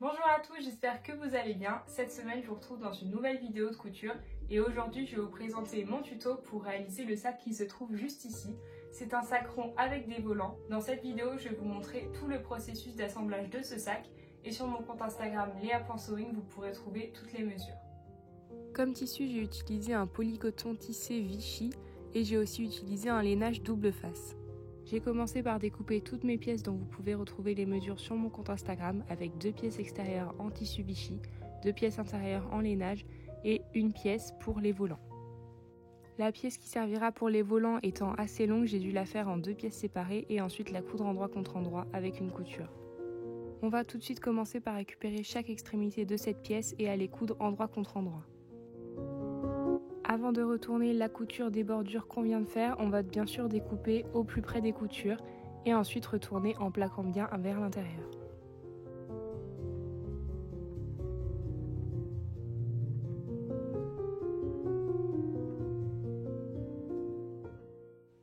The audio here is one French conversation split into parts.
Bonjour à tous, j'espère que vous allez bien. Cette semaine, je vous retrouve dans une nouvelle vidéo de couture et aujourd'hui, je vais vous présenter mon tuto pour réaliser le sac qui se trouve juste ici. C'est un sac rond avec des volants. Dans cette vidéo, je vais vous montrer tout le processus d'assemblage de ce sac et sur mon compte Instagram lea.sewing, vous pourrez trouver toutes les mesures. Comme tissu, j'ai utilisé un polycoton tissé Vichy et j'ai aussi utilisé un lainage double face. J'ai commencé par découper toutes mes pièces dont vous pouvez retrouver les mesures sur mon compte Instagram avec 2 pièces extérieures en tissu Vichy, 2 pièces intérieures en lainage et une pièce pour les volants. La pièce qui servira pour les volants étant assez longue, j'ai dû la faire en 2 pièces séparées et ensuite la coudre endroit contre endroit avec une couture. On va tout de suite commencer par récupérer chaque extrémité de cette pièce et aller coudre endroit contre endroit. Avant de retourner la couture des bordures qu'on vient de faire, on va bien sûr découper au plus près des coutures et ensuite retourner en plaquant bien vers l'intérieur.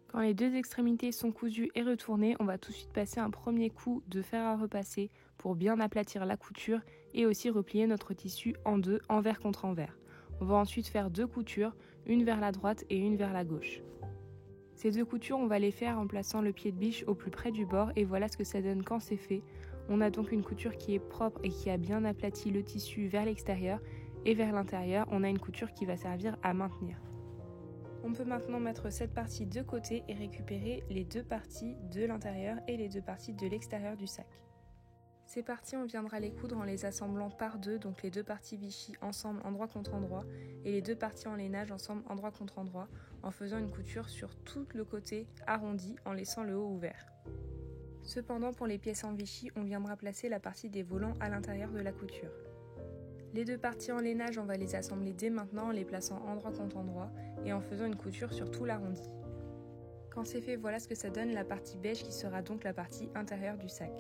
Quand les deux extrémités sont cousues et retournées, on va tout de suite passer un premier coup de fer à repasser pour bien aplatir la couture et aussi replier notre tissu en deux, envers contre envers. On va ensuite faire 2 coutures, une vers la droite et une vers la gauche. Ces 2 coutures, on va les faire en plaçant le pied de biche au plus près du bord et voilà ce que ça donne quand c'est fait. On a donc une couture qui est propre et qui a bien aplati le tissu vers l'extérieur et vers l'intérieur, on a une couture qui va servir à maintenir. On peut maintenant mettre cette partie de côté et récupérer les 2 parties de l'intérieur et les 2 parties de l'extérieur du sac. Ces parties, on viendra les coudre en les assemblant par deux, donc les 2 parties Vichy ensemble endroit contre endroit et les 2 parties en lainage ensemble endroit contre endroit en faisant une couture sur tout le côté arrondi en laissant le haut ouvert. Cependant, pour les pièces en Vichy, on viendra placer la partie des volants à l'intérieur de la couture. Les 2 parties en lainage, on va les assembler dès maintenant en les plaçant endroit contre endroit et en faisant une couture sur tout l'arrondi. Quand c'est fait, voilà ce que ça donne la partie beige qui sera donc la partie intérieure du sac.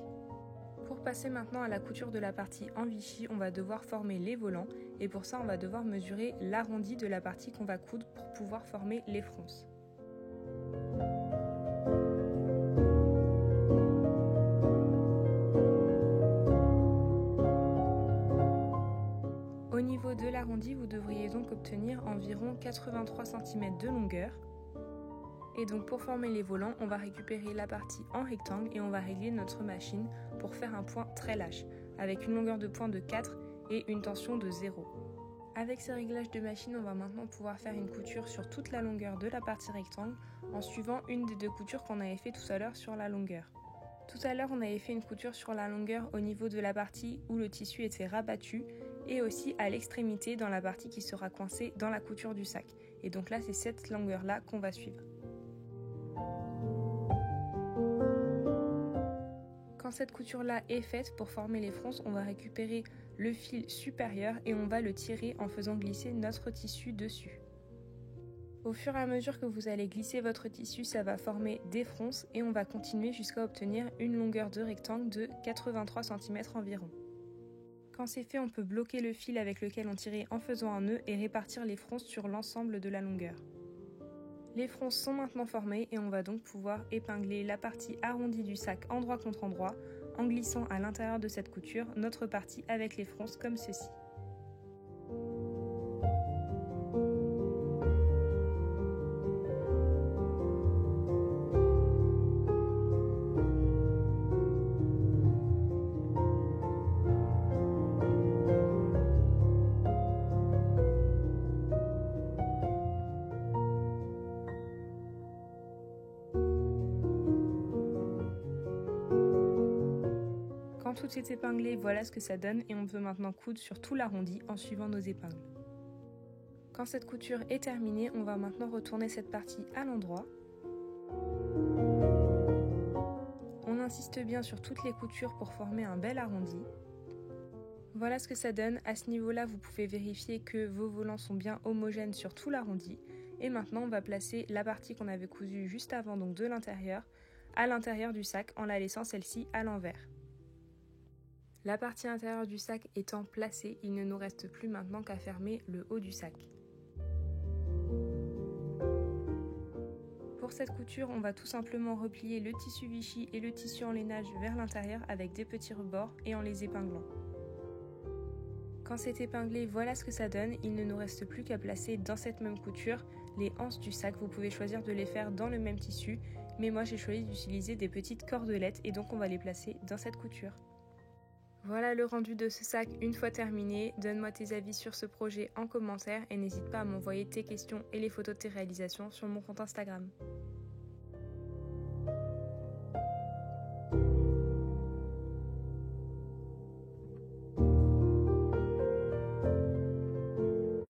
Pour passer maintenant à la couture de la partie en Vichy, on va devoir former les volants et pour ça on va devoir mesurer l'arrondi de la partie qu'on va coudre pour pouvoir former les fronces. Au niveau de l'arrondi, vous devriez donc obtenir environ 83 cm de longueur. Et donc pour former les volants, on va récupérer la partie en rectangle et on va régler notre machine pour faire un point très lâche, avec une longueur de point de 4 et une tension de 0. Avec ces réglages de machine, on va maintenant pouvoir faire une couture sur toute la longueur de la partie rectangle en suivant une des 2 coutures qu'on avait fait tout à l'heure sur la longueur. Tout à l'heure, on avait fait une couture sur la longueur au niveau de la partie où le tissu était rabattu et aussi à l'extrémité dans la partie qui sera coincée dans la couture du sac. Et donc là, c'est cette longueur-là qu'on va suivre. Quand cette couture-là est faite, pour former les fronces, on va récupérer le fil supérieur et on va le tirer en faisant glisser notre tissu dessus. Au fur et à mesure que vous allez glisser votre tissu, ça va former des fronces et on va continuer jusqu'à obtenir une longueur de rectangle de 83 cm environ. Quand c'est fait, on peut bloquer le fil avec lequel on tirait en faisant un nœud et répartir les fronces sur l'ensemble de la longueur. Les fronces sont maintenant formées et on va donc pouvoir épingler la partie arrondie du sac endroit contre endroit en glissant à l'intérieur de cette couture notre partie avec les fronces comme ceci. Quand tout est épinglé, voilà ce que ça donne et on peut maintenant coudre sur tout l'arrondi en suivant nos épingles. Quand cette couture est terminée, on va maintenant retourner cette partie à l'endroit. On insiste bien sur toutes les coutures pour former un bel arrondi. Voilà ce que ça donne. À ce niveau-là, vous pouvez vérifier que vos volants sont bien homogènes sur tout l'arrondi. Et maintenant, on va placer la partie qu'on avait cousue juste avant, donc de l'intérieur, à l'intérieur du sac en la laissant celle-ci à l'envers. La partie intérieure du sac étant placée, il ne nous reste plus maintenant qu'à fermer le haut du sac. Pour cette couture, on va tout simplement replier le tissu Vichy et le tissu en lainage vers l'intérieur avec des petits rebords et en les épinglant. Quand c'est épinglé, voilà ce que ça donne. Il ne nous reste plus qu'à placer dans cette même couture les anses du sac. Vous pouvez choisir de les faire dans le même tissu, mais moi j'ai choisi d'utiliser des petites cordelettes et donc on va les placer dans cette couture. Voilà le rendu de ce sac une fois terminé. Donne-moi tes avis sur ce projet en commentaire et n'hésite pas à m'envoyer tes questions et les photos de tes réalisations sur mon compte Instagram.